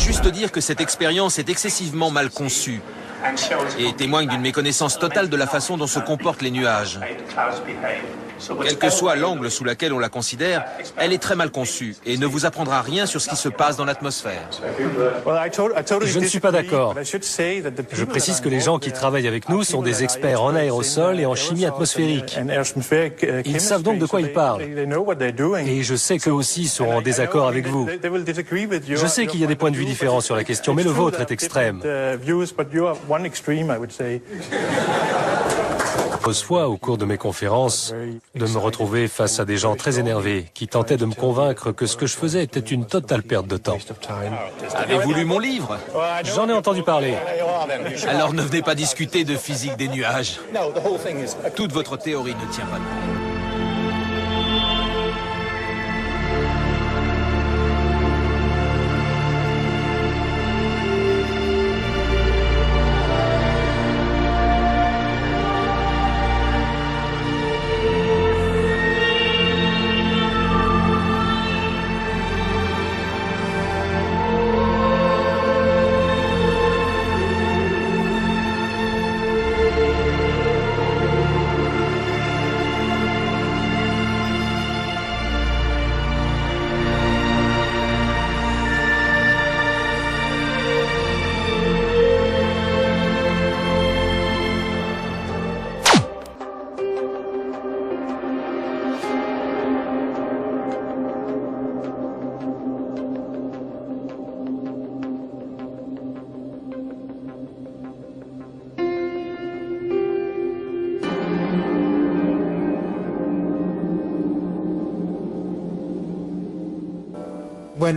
juste dire que cette expérience est excessivement mal conçue et témoigne d'une méconnaissance totale de la façon dont se comportent les nuages. Quel que soit l'angle sous lequel on la considère, elle est très mal conçue et ne vous apprendra rien sur ce qui se passe dans l'atmosphère. Je ne suis pas d'accord. Je précise que les gens qui travaillent avec nous sont des experts en aérosol et en chimie atmosphérique. Ils savent donc de quoi ils parlent. Et je sais qu'eux aussi sont en désaccord avec vous. Je sais qu'il y a des points de vue différents sur la question, mais le vôtre est extrême. Pose fois, au cours de mes conférences, de me retrouver face à des gens très énervés qui tentaient de me convaincre que ce que je faisais était une totale perte de temps. Avez-vous lu mon livre? J'en ai entendu parler. Alors ne venez pas discuter de physique des nuages. Toute votre théorie ne tient pas debout.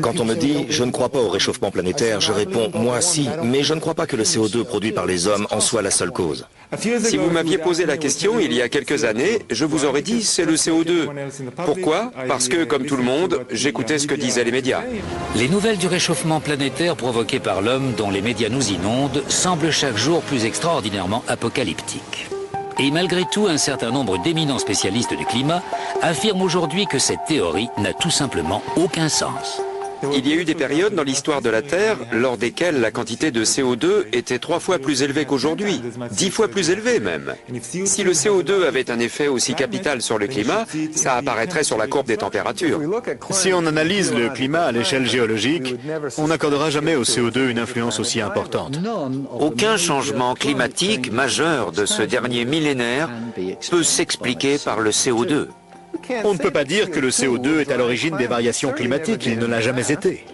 Quand on me dit « je ne crois pas au réchauffement planétaire », je réponds « moi si, mais je ne crois pas que le CO2 produit par les hommes en soit la seule cause ». Si vous m'aviez posé la question il y a quelques années, je vous aurais dit c'est le CO2. Pourquoi? Parce que, comme tout le monde, j'écoutais ce que disaient les médias. Les nouvelles du réchauffement planétaire provoqué par l'homme dont les médias nous inondent semblent chaque jour plus extraordinairement apocalyptiques. Et malgré tout, un certain nombre d'éminents spécialistes du climat affirment aujourd'hui que cette théorie n'a tout simplement aucun sens. Il y a eu des périodes dans l'histoire de la Terre lors desquelles la quantité de CO2 était 3 fois plus élevée qu'aujourd'hui, 10 fois plus élevée même. Si le CO2 avait un effet aussi capital sur le climat, ça apparaîtrait sur la courbe des températures. Si on analyse le climat à l'échelle géologique, on n'accordera jamais au CO2 une influence aussi importante. Aucun changement climatique majeur de ce dernier millénaire peut s'expliquer par le CO2. On ne peut pas dire que le CO2 est à l'origine des variations climatiques, il ne l'a jamais été.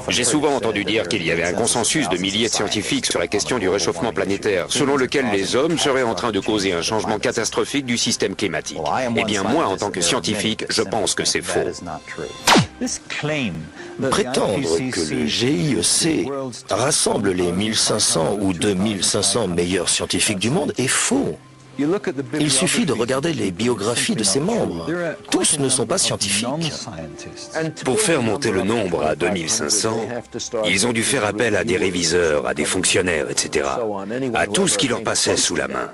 J'ai souvent entendu dire qu'il y avait un consensus de milliers de scientifiques sur la question du réchauffement planétaire, selon lequel les hommes seraient en train de causer un changement catastrophique du système climatique. Eh bien moi, en tant que scientifique, je pense que c'est faux. Prétendre que le GIEC rassemble les 1500 ou 2500 meilleurs scientifiques du monde est faux. Il suffit de regarder les biographies de ses membres. Tous ne sont pas scientifiques. Pour faire monter le nombre à 2500, ils ont dû faire appel à des réviseurs, à des fonctionnaires, etc., à tout ce qui leur passait sous la main.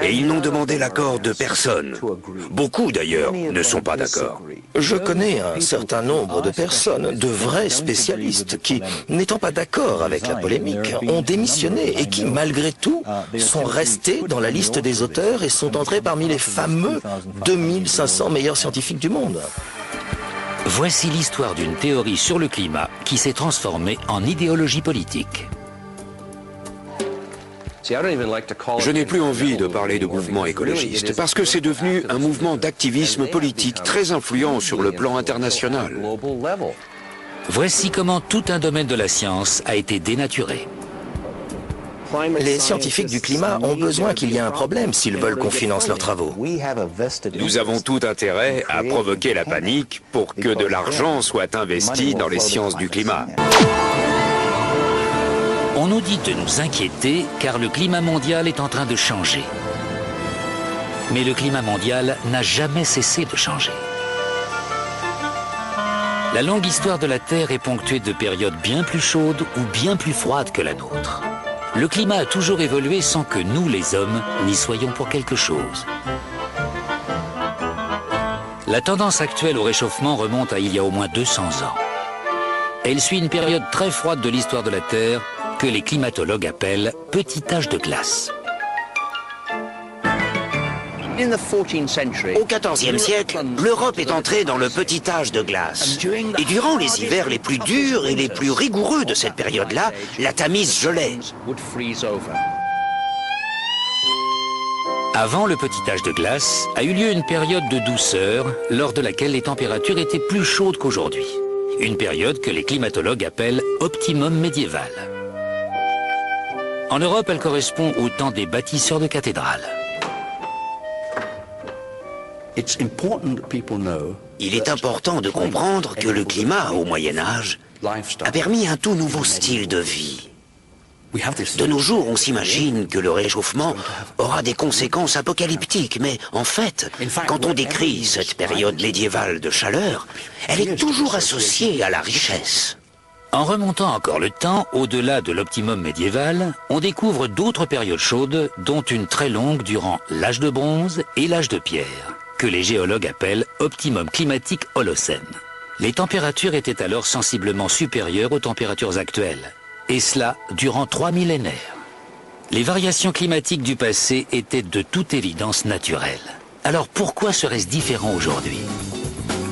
Et ils n'ont demandé l'accord de personne. Beaucoup, d'ailleurs, ne sont pas d'accord. Je connais un certain nombre de personnes, de vrais spécialistes, qui, n'étant pas d'accord avec la polémique, ont démissionné et qui, malgré tout, sont restés dans la liste des auteurs et sont entrés parmi les fameux 2500 meilleurs scientifiques du monde. Voici l'histoire d'une théorie sur le climat qui s'est transformée en idéologie politique. Je n'ai plus envie de parler de mouvement écologiste parce que c'est devenu un mouvement d'activisme politique très influent sur le plan international. Voici comment tout un domaine de la science a été dénaturé. Les scientifiques du climat ont besoin qu'il y ait un problème s'ils veulent qu'on finance leurs travaux. Nous avons tout intérêt à provoquer la panique pour que de l'argent soit investi dans les sciences du climat. On nous dit de nous inquiéter car le climat mondial est en train de changer. Mais le climat mondial n'a jamais cessé de changer. La longue histoire de la Terre est ponctuée de périodes bien plus chaudes ou bien plus froides que la nôtre. Le climat a toujours évolué sans que nous, les hommes, n'y soyons pour quelque chose. La tendance actuelle au réchauffement remonte à il y a au moins 200 ans. Elle suit une période très froide de l'histoire de la Terre que les climatologues appellent petit âge de glace. Au XIVe siècle, l'Europe est entrée dans le petit âge de glace. Et durant les hivers les plus durs et les plus rigoureux de cette période-là, la Tamise gelait. Avant le petit âge de glace, a eu lieu une période de douceur, lors de laquelle les températures étaient plus chaudes qu'aujourd'hui. Une période que les climatologues appellent optimum médiéval. En Europe, elle correspond au temps des bâtisseurs de cathédrales. Il est important de comprendre que le climat au Moyen-Âge a permis un tout nouveau style de vie. De nos jours, on s'imagine que le réchauffement aura des conséquences apocalyptiques, mais en fait, quand on décrit cette période médiévale de chaleur, elle est toujours associée à la richesse. En remontant encore le temps, au-delà de l'optimum médiéval, on découvre d'autres périodes chaudes, dont une très longue durant l'âge de bronze et l'âge de pierre, que les géologues appellent optimum climatique Holocène. Les températures étaient alors sensiblement supérieures aux températures actuelles. Et cela durant 3 millénaires. Les variations climatiques du passé étaient de toute évidence naturelles. Alors pourquoi serait-ce différent aujourd'hui?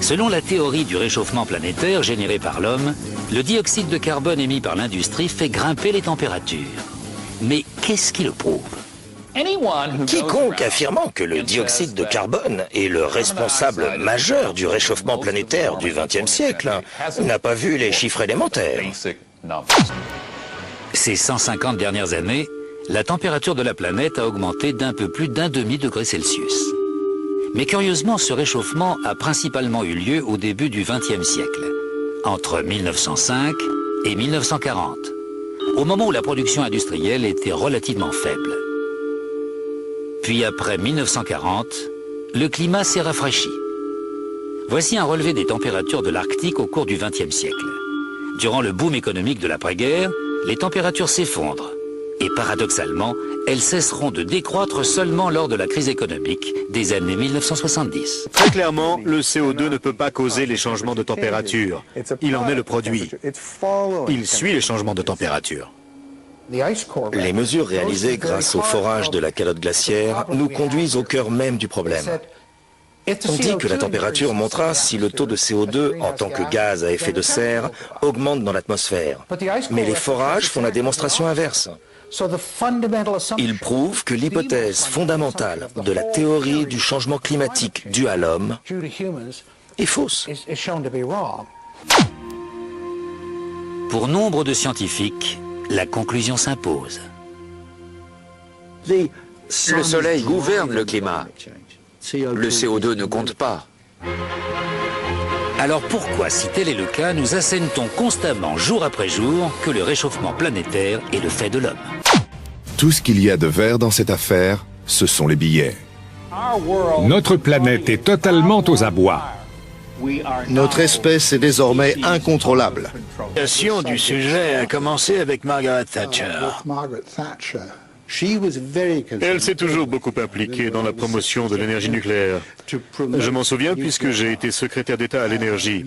Selon la théorie du réchauffement planétaire généré par l'homme, le dioxyde de carbone émis par l'industrie fait grimper les températures. Mais qu'est-ce qui le prouve? Quiconque affirmant que le dioxyde de carbone est le responsable majeur du réchauffement planétaire du XXe siècle n'a pas vu les chiffres élémentaires. Ces 150 dernières années, la température de la planète a augmenté d'un peu plus d'1 demi-degré Celsius. Mais curieusement, ce réchauffement a principalement eu lieu au début du XXe siècle, entre 1905 et 1940, au moment où la production industrielle était relativement faible. Puis après 1940, le climat s'est rafraîchi. Voici un relevé des températures de l'Arctique au cours du XXe siècle. Durant le boom économique de l'après-guerre, les températures s'effondrent. Et paradoxalement, elles cesseront de décroître seulement lors de la crise économique des années 1970. Très clairement, le CO2 ne peut pas causer les changements de température. Il en est le produit. Il suit les changements de température. Les mesures réalisées grâce au forage de la calotte glaciaire nous conduisent au cœur même du problème. On dit que la température montera si le taux de CO2 en tant que gaz à effet de serre augmente dans l'atmosphère. Mais les forages font la démonstration inverse. Ils prouvent que l'hypothèse fondamentale de la théorie du changement climatique due à l'homme est fausse. Pour nombre de scientifiques, la conclusion s'impose. Le soleil gouverne le climat. Le CO2 ne compte pas. Alors pourquoi, si tel est le cas, nous assène-t-on constamment, jour après jour, que le réchauffement planétaire est le fait de l'homme? Tout ce qu'il y a de vert dans cette affaire, ce sont les billets. Notre planète est totalement aux abois. Notre espèce est désormais incontrôlable. La question du sujet a commencé avec Margaret Thatcher. Elle s'est toujours beaucoup impliquée dans la promotion de l'énergie nucléaire. Je m'en souviens puisque j'ai été secrétaire d'État à l'énergie.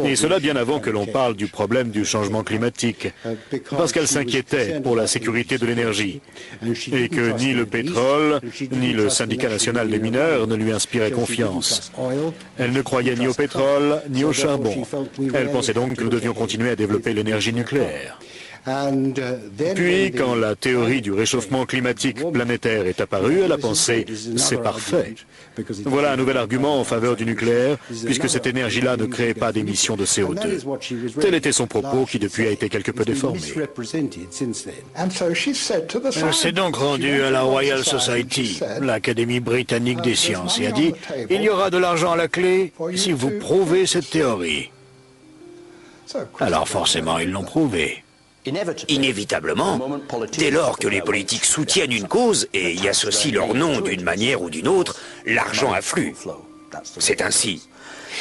Et cela bien avant que l'on parle du problème du changement climatique. Parce qu'elle s'inquiétait pour la sécurité de l'énergie. Et que ni le pétrole, ni le syndicat national des mineurs ne lui inspiraient confiance. Elle ne croyait ni au pétrole, ni au charbon. Elle pensait donc que nous devions continuer à développer l'énergie nucléaire. Puis, quand la théorie du réchauffement climatique planétaire est apparue, elle a pensé « c'est parfait ». Voilà un nouvel argument en faveur du nucléaire, puisque cette énergie-là ne créait pas d'émissions de CO2. Tel était son propos, qui depuis a été quelque peu déformé. Elle s'est donc rendue à la Royal Society, l'Académie britannique des sciences, et a dit « il y aura de l'argent à la clé si vous prouvez cette théorie ». Alors forcément, ils l'ont prouvé. Inévitablement, dès lors que les politiques soutiennent une cause et y associent leur nom d'une manière ou d'une autre, l'argent afflue. C'est ainsi.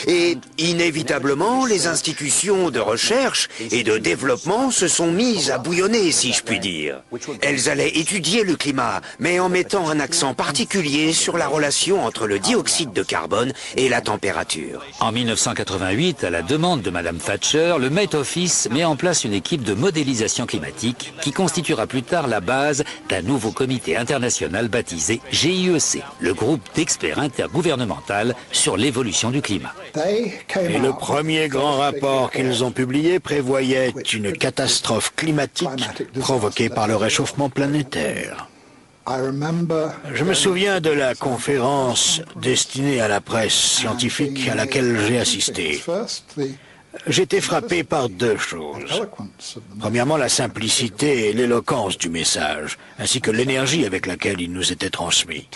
Et inévitablement, les institutions de recherche et de développement se sont mises à bouillonner, si je puis dire. Elles allaient étudier le climat, mais en mettant un accent particulier sur la relation entre le dioxyde de carbone et la température. En 1988, à la demande de Madame Thatcher, le Met Office met en place une équipe de modélisation climatique qui constituera plus tard la base d'un nouveau comité international baptisé GIEC, le groupe d'experts intergouvernemental sur l'évolution du climat. Et le premier grand rapport qu'ils ont publié prévoyait une catastrophe climatique provoquée par le réchauffement planétaire. Je me souviens de la conférence destinée à la presse scientifique à laquelle j'ai assisté. J'étais frappé par deux choses. Premièrement, la simplicité et l'éloquence du message, ainsi que l'énergie avec laquelle il nous était transmis.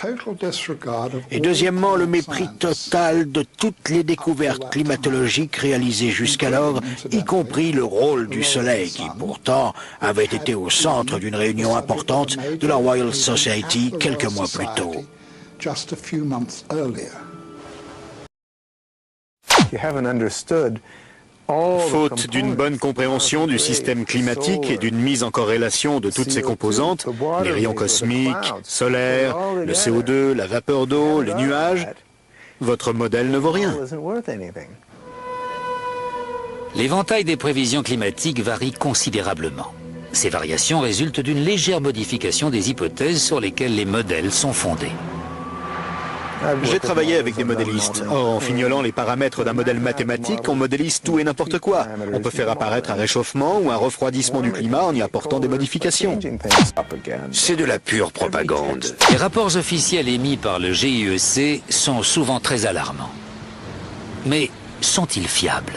Et deuxièmement, le mépris total de toutes les découvertes climatologiques réalisées jusqu'alors, y compris le rôle du Soleil, qui pourtant avait été au centre d'une réunion importante de la Royal Society quelques mois plus tôt. Faute d'une bonne compréhension du système climatique et d'une mise en corrélation de toutes ses composantes, les rayons cosmiques, solaires, le CO2, la vapeur d'eau, les nuages, votre modèle ne vaut rien. L'éventail des prévisions climatiques varie considérablement. Ces variations résultent d'une légère modification des hypothèses sur lesquelles les modèles sont fondés. J'ai travaillé avec des modélistes. Or, en fignolant les paramètres d'un modèle mathématique, on modélise tout et n'importe quoi. On peut faire apparaître un réchauffement ou un refroidissement du climat en y apportant des modifications. C'est de la pure propagande. Les rapports officiels émis par le GIEC sont souvent très alarmants. Mais sont-ils fiables?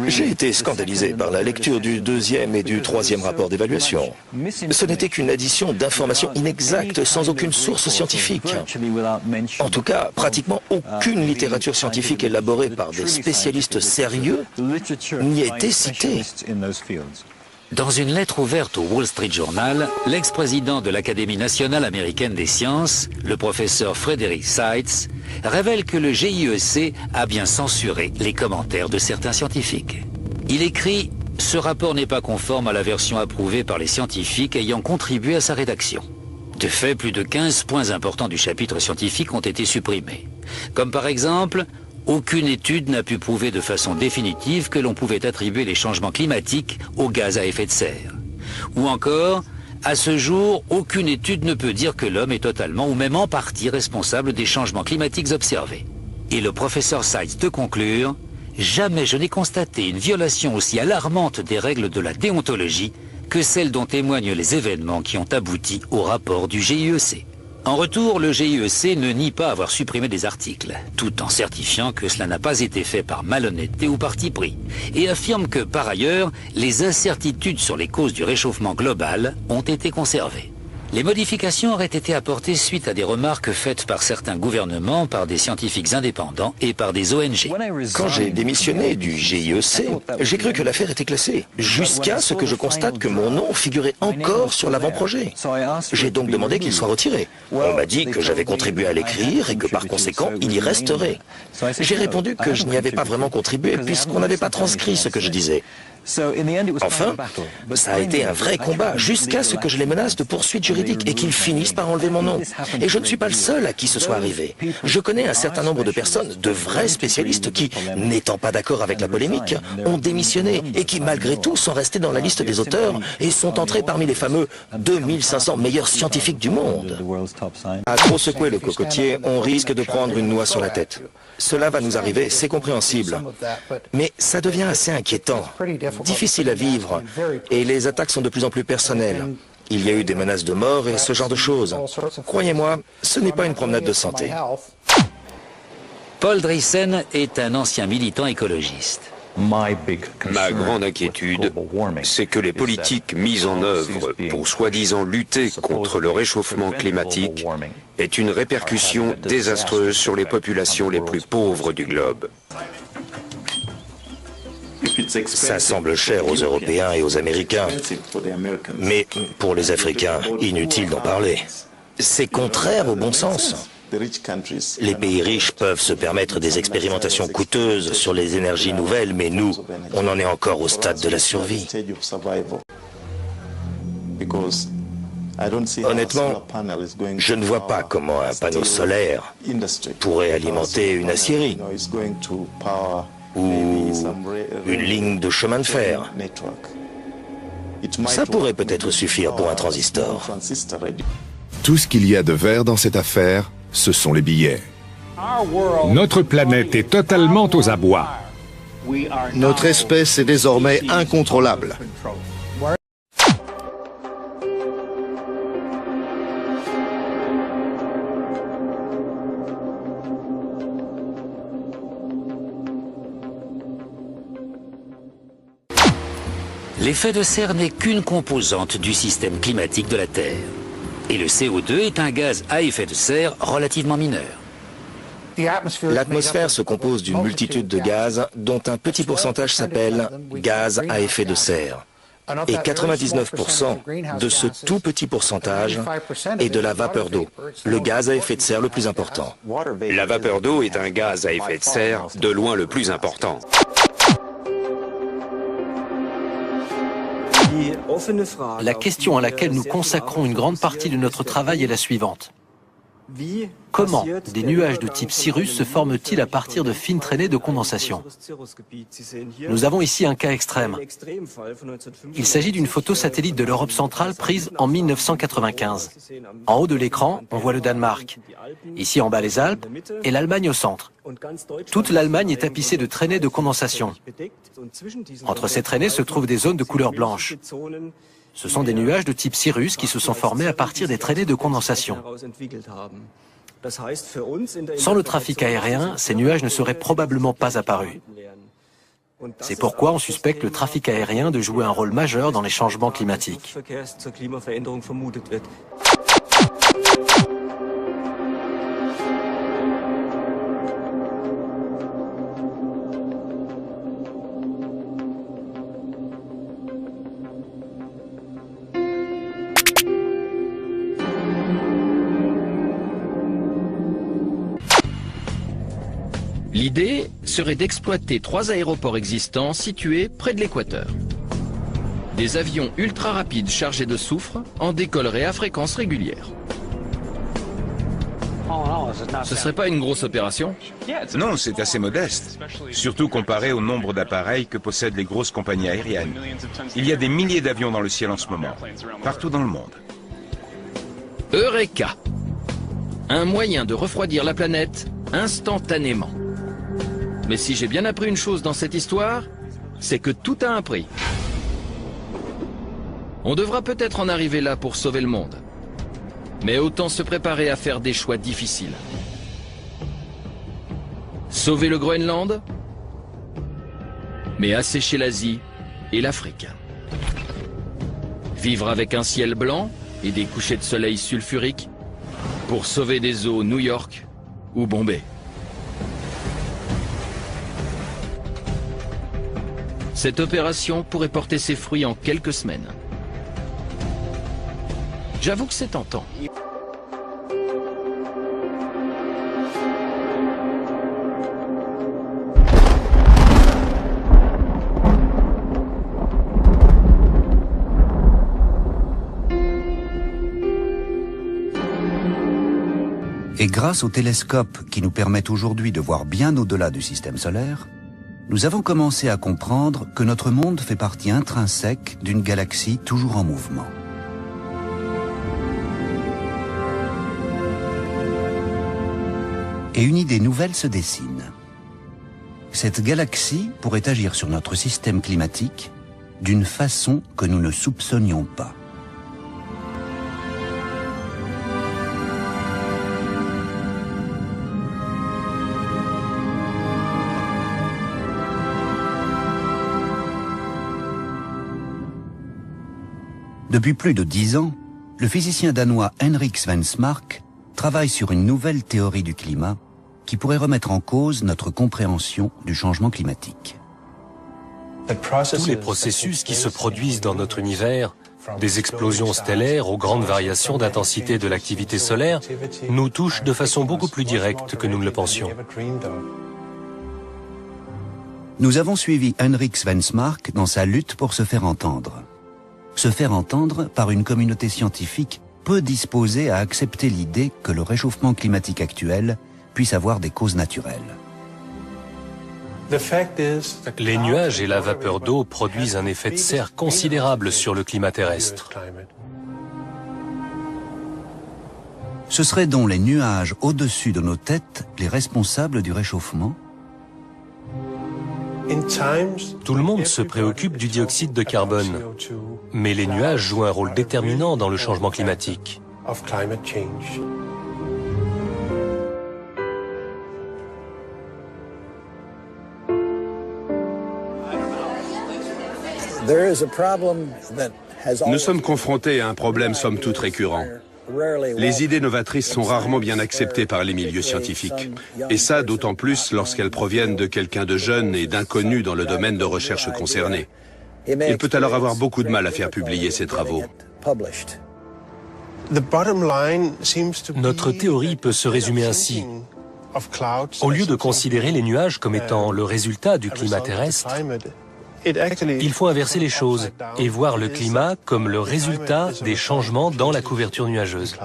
J'ai été scandalisé par la lecture du deuxième et du troisième rapport d'évaluation. Ce n'était qu'une addition d'informations inexactes sans aucune source scientifique. En tout cas, pratiquement aucune littérature scientifique élaborée par des spécialistes sérieux n'y était citée. Dans une lettre ouverte au Wall Street Journal, l'ex-président de l'Académie nationale américaine des sciences, le professeur Frederick Seitz, révèle que le GIEC a bien censuré les commentaires de certains scientifiques. Il écrit « Ce rapport n'est pas conforme à la version approuvée par les scientifiques ayant contribué à sa rédaction ». De fait, plus de 15 points importants du chapitre scientifique ont été supprimés. Comme par exemple, aucune étude n'a pu prouver de façon définitive que l'on pouvait attribuer les changements climatiques aux gaz à effet de serre. Ou encore, à ce jour, aucune étude ne peut dire que l'homme est totalement ou même en partie responsable des changements climatiques observés. Et le professeur Seitz de conclure, jamais je n'ai constaté une violation aussi alarmante des règles de la déontologie que celle dont témoignent les événements qui ont abouti au rapport du GIEC. En retour, le GIEC ne nie pas avoir supprimé des articles, tout en certifiant que cela n'a pas été fait par malhonnêteté ou parti pris, et affirme que, par ailleurs, les incertitudes sur les causes du réchauffement global ont été conservées. Les modifications auraient été apportées suite à des remarques faites par certains gouvernements, par des scientifiques indépendants et par des ONG. Quand j'ai démissionné du GIEC, j'ai cru que l'affaire était classée, jusqu'à ce que je constate que mon nom figurait encore sur l'avant-projet. J'ai donc demandé qu'il soit retiré. On m'a dit que j'avais contribué à l'écrire et que par conséquent, il y resterait. J'ai répondu que je n'y avais pas vraiment contribué puisqu'on n'avait pas transcrit ce que je disais. Enfin, ça a été un vrai combat jusqu'à ce que je les menace de poursuites juridiques et qu'ils finissent par enlever mon nom. Et je ne suis pas le seul à qui ce soit arrivé. Je connais un certain nombre de personnes, de vrais spécialistes qui, n'étant pas d'accord avec la polémique, ont démissionné et qui malgré tout sont restés dans la liste des auteurs et sont entrés parmi les fameux 2500 meilleurs scientifiques du monde. À trop secouer le cocotier, on risque de prendre une noix sur la tête. Cela va nous arriver, c'est compréhensible. Mais ça devient assez inquiétant, difficile à vivre, et les attaques sont de plus en plus personnelles. Il y a eu des menaces de mort et ce genre de choses. Croyez-moi, ce n'est pas une promenade de santé. Paul Driessen est un ancien militant écologiste. Ma grande inquiétude, c'est que les politiques mises en œuvre pour soi-disant lutter contre le réchauffement climatique aient une répercussion désastreuse sur les populations les plus pauvres du globe. Ça semble cher aux Européens et aux Américains, mais pour les Africains, inutile d'en parler. C'est contraire au bon sens. Les pays riches peuvent se permettre des expérimentations coûteuses sur les énergies nouvelles, mais nous, on en est encore au stade de la survie. Honnêtement, je ne vois pas comment un panneau solaire pourrait alimenter une aciérie ou une ligne de chemin de fer. Ça pourrait peut-être suffire pour un transistor. Tout ce qu'il y a de vert dans cette affaire, ce sont les billets. Notre planète est totalement aux abois. Notre espèce est désormais incontrôlable. L'effet de serre n'est qu'une composante du système climatique de la Terre. Et le CO2 est un gaz à effet de serre relativement mineur. L'atmosphère se compose d'une multitude de gaz dont un petit pourcentage s'appelle gaz à effet de serre. Et 99% de ce tout petit pourcentage est de la vapeur d'eau, le gaz à effet de serre le plus important. La vapeur d'eau est un gaz à effet de serre de loin le plus important. La question à laquelle nous consacrons une grande partie de notre travail est la suivante. Comment des nuages de type cirrus se forment-ils à partir de fines traînées de condensation? Nous avons ici un cas extrême. Il s'agit d'une photo satellite de l'Europe centrale prise en 1995. En haut de l'écran, on voit le Danemark. Ici en bas les Alpes et l'Allemagne au centre. Toute l'Allemagne est tapissée de traînées de condensation. Entre ces traînées se trouvent des zones de couleur blanche. Ce sont des nuages de type cirrus qui se sont formés à partir des traînées de condensation. Sans le trafic aérien, ces nuages ne seraient probablement pas apparus. C'est pourquoi on suspecte le trafic aérien de jouer un rôle majeur dans les changements climatiques. L'idée serait d'exploiter 3 aéroports existants situés près de l'équateur. Des avions ultra rapides chargés de soufre en décolleraient à fréquence régulière. Ce serait pas une grosse opération? Non, c'est assez modeste, surtout comparé au nombre d'appareils que possèdent les grosses compagnies aériennes. Il y a des milliers d'avions dans le ciel en ce moment, partout dans le monde. Eureka! Un moyen de refroidir la planète instantanément. Mais si j'ai bien appris une chose dans cette histoire, c'est que tout a un prix. On devra peut-être en arriver là pour sauver le monde. Mais autant se préparer à faire des choix difficiles. Sauver le Groenland, mais assécher l'Asie et l'Afrique. Vivre avec un ciel blanc et des couchers de soleil sulfuriques pour sauver des eaux New York ou Bombay. Cette opération pourrait porter ses fruits en quelques semaines. J'avoue que c'est tentant. Et grâce au télescope qui nous permet aujourd'hui de voir bien au-delà du système solaire, nous avons commencé à comprendre que notre monde fait partie intrinsèque d'une galaxie toujours en mouvement. Et une idée nouvelle se dessine. Cette galaxie pourrait agir sur notre système climatique d'une façon que nous ne soupçonnions pas. Depuis plus de 10 ans, le physicien danois Henrik Svensmark travaille sur une nouvelle théorie du climat qui pourrait remettre en cause notre compréhension du changement climatique. Tous les processus qui se produisent dans notre univers des explosions stellaires aux grandes variations d'intensité de l'activité solaire, nous touchent de façon beaucoup plus directe que nous ne le pensions. Nous avons suivi Henrik Svensmark dans sa lutte pour se faire entendre. Se faire entendre par une communauté scientifique peu disposée à accepter l'idée que le réchauffement climatique actuel puisse avoir des causes naturelles. Les nuages et la vapeur d'eau produisent un effet de serre considérable sur le climat terrestre. Ce seraient donc les nuages au-dessus de nos têtes les responsables du réchauffement? Tout le monde se préoccupe du dioxyde de carbone, mais les nuages jouent un rôle déterminant dans le changement climatique. Nous sommes confrontés à un problème somme toute récurrent. Les idées novatrices sont rarement bien acceptées par les milieux scientifiques. Et ça, d'autant plus lorsqu'elles proviennent de quelqu'un de jeune et d'inconnu dans le domaine de recherche concerné. Il peut alors avoir beaucoup de mal à faire publier ses travaux. Notre théorie peut se résumer ainsi. Au lieu de considérer les nuages comme étant le résultat du climat terrestre, il faut inverser les choses et voir le climat comme le résultat des changements dans la couverture nuageuse.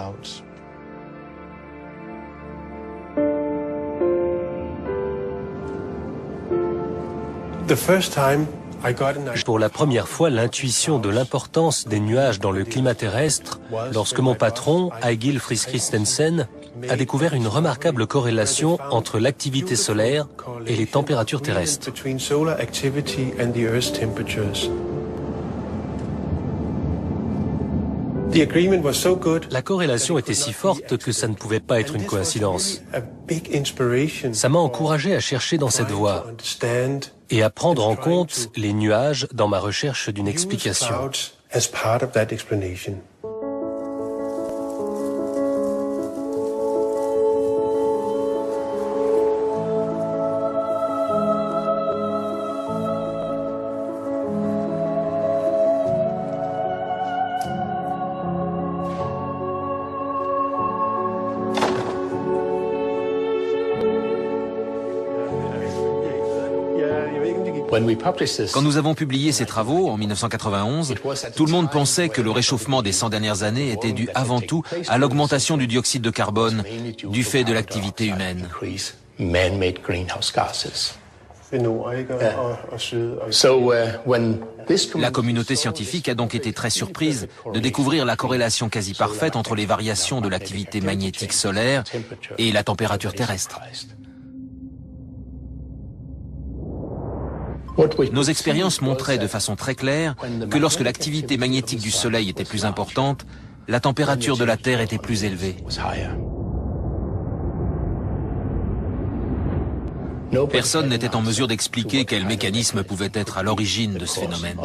Pour la première fois, l'intuition de l'importance des nuages dans le climat terrestre lorsque mon patron, Egil Friis Christensen, a découvert une remarquable corrélation entre l'activité solaire et les températures terrestres. La corrélation était si forte que ça ne pouvait pas être une coïncidence. Ça m'a encouragé à chercher dans cette voie et à prendre en compte les nuages dans ma recherche d'une explication. Quand nous avons publié ces travaux en 1991, tout le monde pensait que le réchauffement des 100 dernières années était dû avant tout à l'augmentation du dioxyde de carbone du fait de l'activité humaine. La communauté scientifique a donc été très surprise de découvrir la corrélation quasi parfaite entre les variations de l'activité magnétique solaire et la température terrestre. Nos expériences montraient de façon très claire que lorsque l'activité magnétique du Soleil était plus importante, la température de la Terre était plus élevée. Personne n'était en mesure d'expliquer quel mécanisme pouvait être à l'origine de ce phénomène.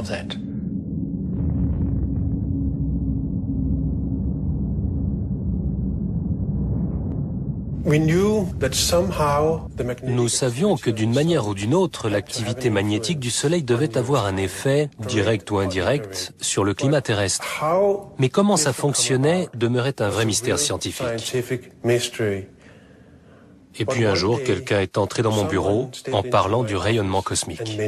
Nous savions que d'une manière ou d'une autre, l'activité magnétique du Soleil devait avoir un effet, direct ou indirect, sur le climat terrestre. Mais comment ça fonctionnait demeurait un vrai mystère scientifique. Et puis un jour, quelqu'un est entré dans mon bureau en parlant du rayonnement cosmique.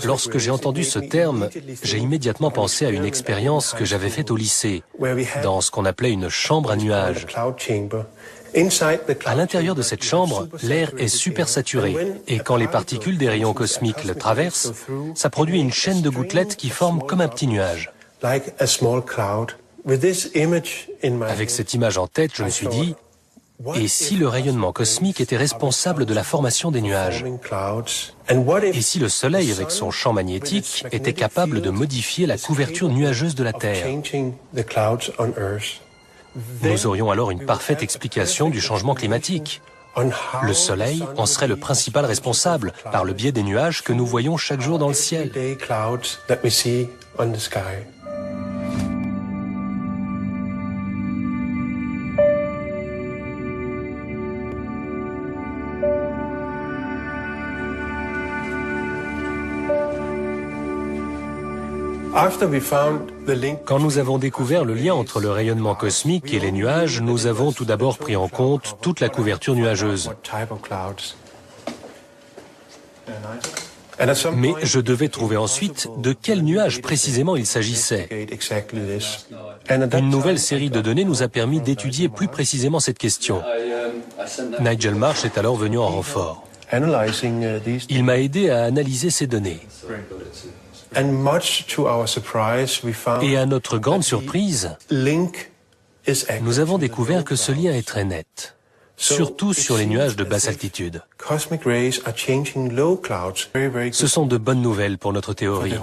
Lorsque j'ai entendu ce terme, j'ai immédiatement pensé à une expérience que j'avais faite au lycée, dans ce qu'on appelait une chambre à nuages. À l'intérieur de cette chambre, l'air est supersaturé, et quand les particules des rayons cosmiques le traversent, ça produit une chaîne de gouttelettes qui forment comme un petit nuage. Avec cette image en tête, je me suis dit, et si le rayonnement cosmique était responsable de la formation des nuages? Et si le Soleil, avec son champ magnétique, était capable de modifier la couverture nuageuse de la Terre? Nous aurions alors une parfaite explication du changement climatique. Le Soleil en serait le principal responsable, par le biais des nuages que nous voyons chaque jour dans le ciel. Quand nous avons découvert le lien entre le rayonnement cosmique et les nuages, nous avons tout d'abord pris en compte toute la couverture nuageuse. Mais je devais trouver ensuite de quels nuages précisément il s'agissait. Une nouvelle série de données nous a permis d'étudier plus précisément cette question. Nigel Marsh est alors venu en renfort. Il m'a aidé à analyser ces données. Et à notre grande surprise, nous avons découvert que ce lien est très net, surtout sur les nuages de basse altitude. Ce sont de bonnes nouvelles pour notre théorie.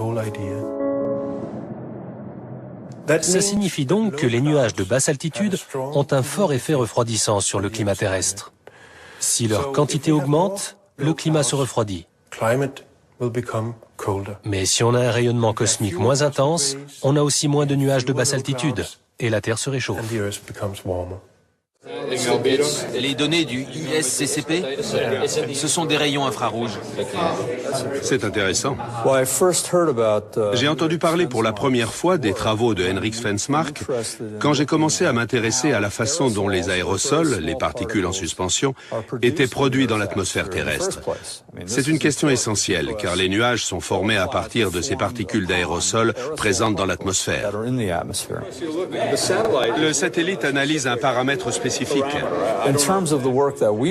Ça signifie donc que les nuages de basse altitude ont un fort effet refroidissant sur le climat terrestre. Si leur quantité augmente, le climat se refroidit. Mais si on a un rayonnement cosmique moins intense, on a aussi moins de nuages de basse altitude, et la Terre se réchauffe. Les données du ISCCP, ce sont des rayons infrarouges. C'est intéressant. J'ai entendu parler pour la première fois des travaux de Henrik Svensmark quand j'ai commencé à m'intéresser à la façon dont les aérosols, les particules en suspension, étaient produits dans l'atmosphère terrestre. C'est une question essentielle car les nuages sont formés à partir de ces particules d'aérosols présentes dans l'atmosphère. Le satellite analyse un paramètre spécifique.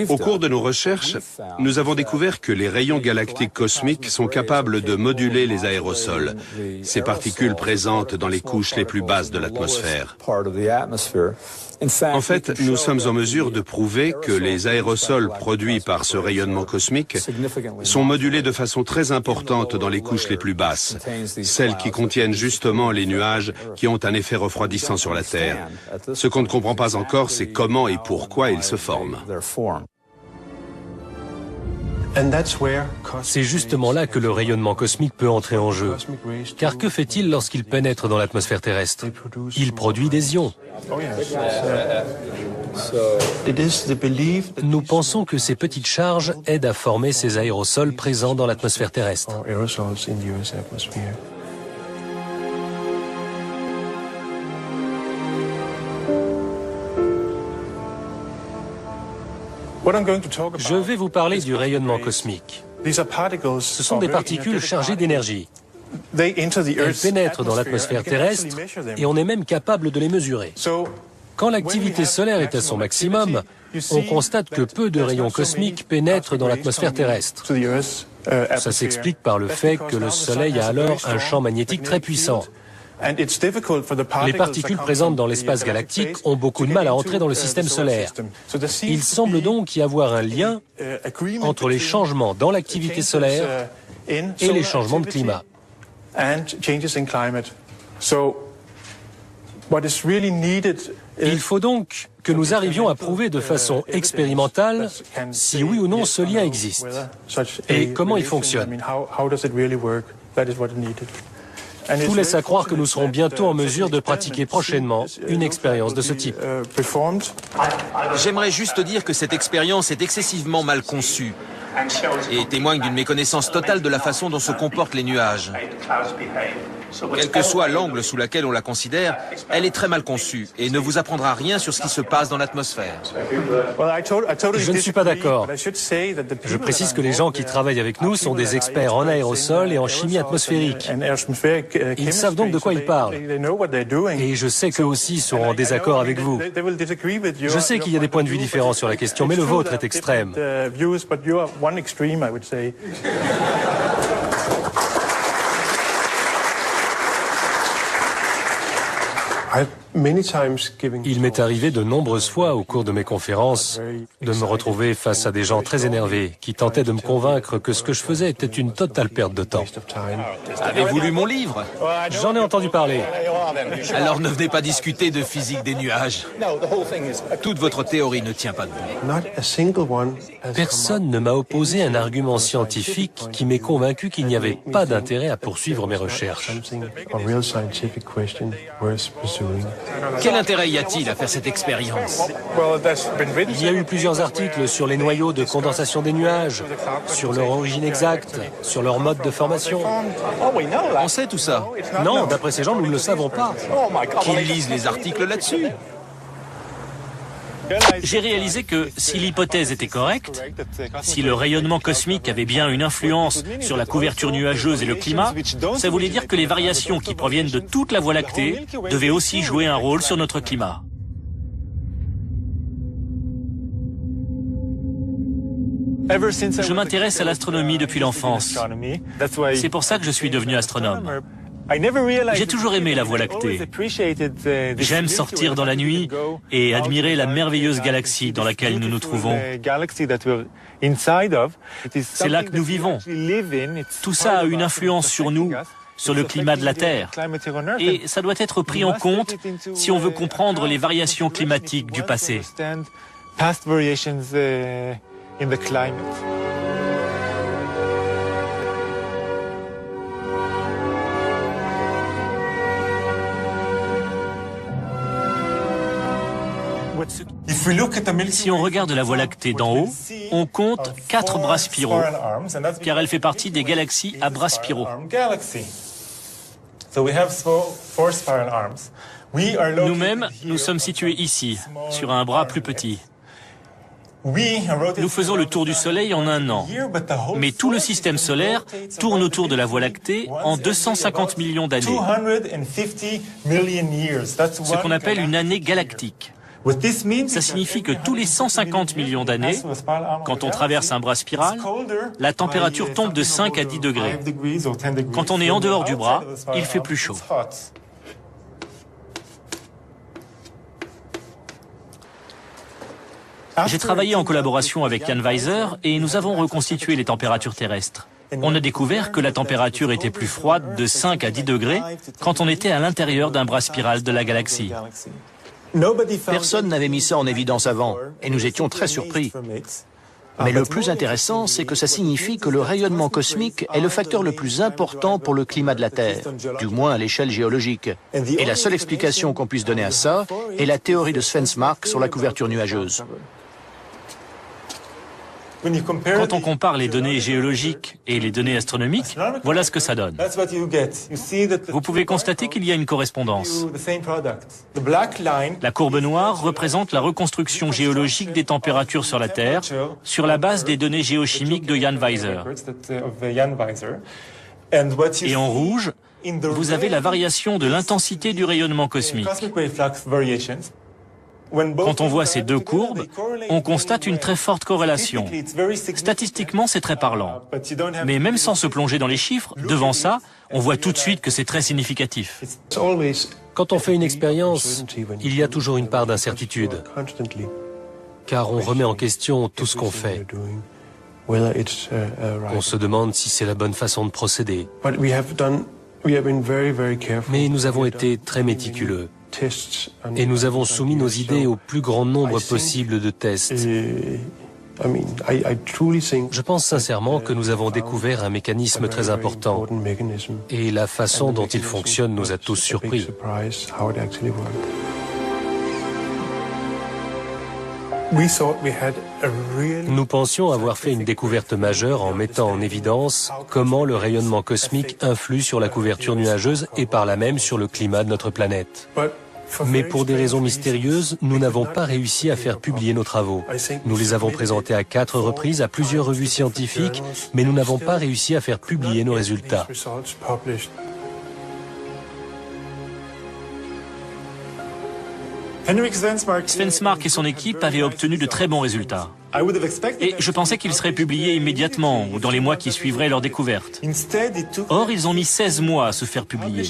Au cours de nos recherches, nous avons découvert que les rayons galactiques cosmiques sont capables de moduler les aérosols, ces particules présentes dans les couches les plus basses de l'atmosphère. En fait, nous sommes en mesure de prouver que les aérosols produits par ce rayonnement cosmique sont modulés de façon très importante dans les couches les plus basses, celles qui contiennent justement les nuages qui ont un effet refroidissant sur la Terre. Ce qu'on ne comprend pas encore, c'est comment et pourquoi ils se forment. C'est justement là que le rayonnement cosmique peut entrer en jeu. Car que fait-il lorsqu'il pénètre dans l'atmosphère terrestre? Il produit des ions. Nous pensons que ces petites charges aident à former ces aérosols présents dans l'atmosphère terrestre. Je vais vous parler du rayonnement cosmique. Ce sont des particules chargées d'énergie. Elles pénètrent dans l'atmosphère terrestre et on est même capable de les mesurer. Quand l'activité solaire est à son maximum, on constate que peu de rayons cosmiques pénètrent dans l'atmosphère terrestre. Ça s'explique par le fait que le Soleil a alors un champ magnétique très puissant. Les particules présentes dans l'espace galactique ont beaucoup de mal à entrer dans le système solaire. Il semble donc y avoir un lien entre les changements dans l'activité solaire et les changements de climat. Il faut donc que nous arrivions à prouver de façon expérimentale si oui ou non ce lien existe et comment il fonctionne. Tout laisse à croire que nous serons bientôt en mesure de pratiquer prochainement une expérience de ce type. J'aimerais juste dire que cette expérience est excessivement mal conçue et témoigne d'une méconnaissance totale de la façon dont se comportent les nuages. Quel que soit l'angle sous lequel on la considère, elle est très mal conçue et ne vous apprendra rien sur ce qui se passe dans l'atmosphère. Je ne suis pas d'accord. Je précise que les gens qui travaillent avec nous sont des experts en aérosols et en chimie atmosphérique. Ils savent donc de quoi ils parlent. Et je sais qu'eux aussi seront en désaccord avec vous. Je sais qu'il y a des points de vue différents sur la question, mais le vôtre est extrême. Il m'est arrivé de nombreuses fois au cours de mes conférences de me retrouver face à des gens très énervés qui tentaient de me convaincre que ce que je faisais était une totale perte de temps. Avez-vous lu mon livre? J'en ai entendu parler. Alors ne venez pas discuter de physique des nuages. Toute votre théorie ne tient pas debout. Personne ne m'a opposé un argument scientifique qui m'ait convaincu qu'il n'y avait pas d'intérêt à poursuivre mes recherches. Quel intérêt y a-t-il à faire cette expérience? Il y a eu plusieurs articles sur les noyaux de condensation des nuages, sur leur origine exacte, sur leur mode de formation. On sait tout ça? Non, d'après ces gens, nous ne le savons pas. Qu'ils lisent les articles là-dessus. J'ai réalisé que si l'hypothèse était correcte, si le rayonnement cosmique avait bien une influence sur la couverture nuageuse et le climat, ça voulait dire que les variations qui proviennent de toute la Voie lactée devaient aussi jouer un rôle sur notre climat. Je m'intéresse à l'astronomie depuis l'enfance. C'est pour ça que je suis devenu astronome. J'ai toujours aimé la Voie lactée. J'aime sortir dans la nuit et admirer la merveilleuse galaxie dans laquelle nous nous trouvons. C'est là que nous vivons. Tout ça a une influence sur nous, sur le climat de la Terre. Et ça doit être pris en compte si on veut comprendre les variations climatiques du passé. Si on regarde la Voie lactée d'en haut, on compte 4 bras spiraux, car elle fait partie des galaxies à bras spiraux. Nous-mêmes, nous sommes situés ici, sur un bras plus petit. Nous faisons le tour du Soleil en 1 an, mais tout le système solaire tourne autour de la Voie lactée en 250 millions d'années, ce qu'on appelle une année galactique. Ça signifie que tous les 150 millions d'années, quand on traverse un bras spiral, la température tombe de 5 à 10 degrés. Quand on est en dehors du bras, il fait plus chaud. J'ai travaillé en collaboration avec Jan Weiser et nous avons reconstitué les températures terrestres. On a découvert que la température était plus froide de 5 à 10 degrés quand on était à l'intérieur d'un bras spiral de la galaxie. Personne n'avait mis ça en évidence avant, et nous étions très surpris. Mais le plus intéressant, c'est que ça signifie que le rayonnement cosmique est le facteur le plus important pour le climat de la Terre, du moins à l'échelle géologique. Et la seule explication qu'on puisse donner à ça est la théorie de Svensmark sur la couverture nuageuse. Quand on compare les données géologiques et les données astronomiques, voilà ce que ça donne. Vous pouvez constater qu'il y a une correspondance. La courbe noire représente la reconstruction géologique des températures sur la Terre sur la base des données géochimiques de Jan Weiser. Et en rouge, vous avez la variation de l'intensité du rayonnement cosmique. Quand on voit ces deux courbes, on constate une très forte corrélation. Statistiquement, c'est très parlant. Mais même sans se plonger dans les chiffres, devant ça, on voit tout de suite que c'est très significatif. Quand on fait une expérience, il y a toujours une part d'incertitude, car on remet en question tout ce qu'on fait. On se demande si c'est la bonne façon de procéder. Mais nous avons été très méticuleux. Et nous avons soumis nos idées au plus grand nombre possible de tests. Je pense sincèrement que nous avons découvert un mécanisme très important. Et la façon dont il fonctionne nous a tous surpris. Nous pensions avoir fait une découverte majeure en mettant en évidence comment le rayonnement cosmique influe sur la couverture nuageuse et par là même sur le climat de notre planète. Mais pour des raisons mystérieuses, nous n'avons pas réussi à faire publier nos travaux. Nous les avons présentés à 4 reprises à plusieurs revues scientifiques, mais nous n'avons pas réussi à faire publier nos résultats. Svensmark et son équipe avaient obtenu de très bons résultats. Et je pensais qu'ils seraient publiés immédiatement ou dans les mois qui suivraient leur découverte. Or, ils ont mis 16 mois à se faire publier.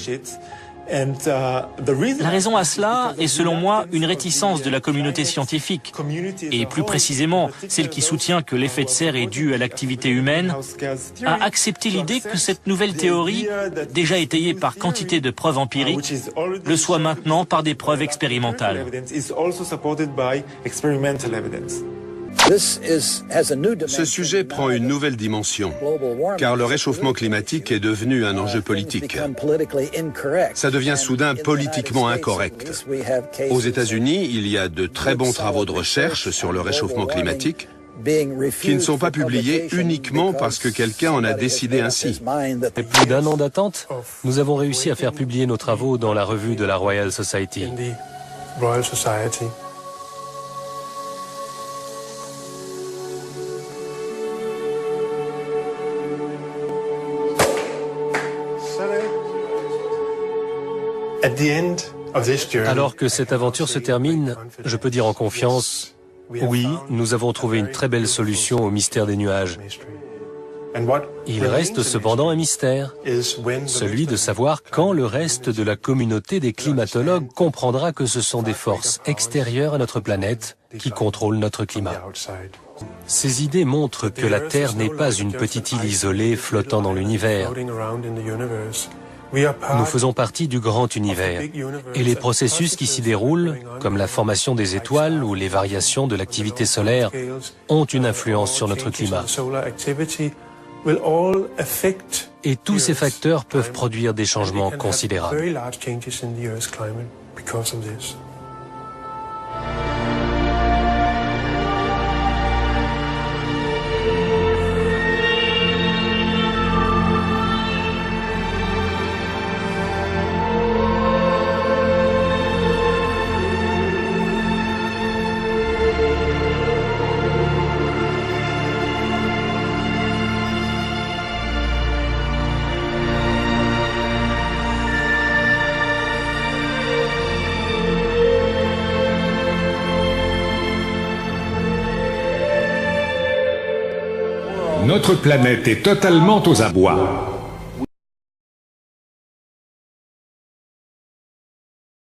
La raison à cela est selon moi une réticence de la communauté scientifique, et plus précisément celle qui soutient que l'effet de serre est dû à l'activité humaine, à accepter l'idée que cette nouvelle théorie, déjà étayée par quantité de preuves empiriques, le soit maintenant par des preuves expérimentales. Ce sujet prend une nouvelle dimension, car le réchauffement climatique est devenu un enjeu politique. Ça devient soudain politiquement incorrect. Aux États-Unis, il y a de très bons travaux de recherche sur le réchauffement climatique qui ne sont pas publiés uniquement parce que quelqu'un en a décidé ainsi. Après plus d'un an d'attente, nous avons réussi à faire publier nos travaux dans la revue de la Royal Society. Alors que cette aventure se termine, je peux dire en confiance, oui, nous avons trouvé une très belle solution au mystère des nuages. Il reste cependant un mystère, celui de savoir quand le reste de la communauté des climatologues comprendra que ce sont des forces extérieures à notre planète qui contrôlent notre climat. Ces idées montrent que la Terre n'est pas une petite île isolée flottant dans l'univers. Nous faisons partie du grand univers, et les processus qui s'y déroulent, comme la formation des étoiles ou les variations de l'activité solaire, ont une influence sur notre climat. Et tous ces facteurs peuvent produire des changements considérables. Notre planète est totalement aux abois.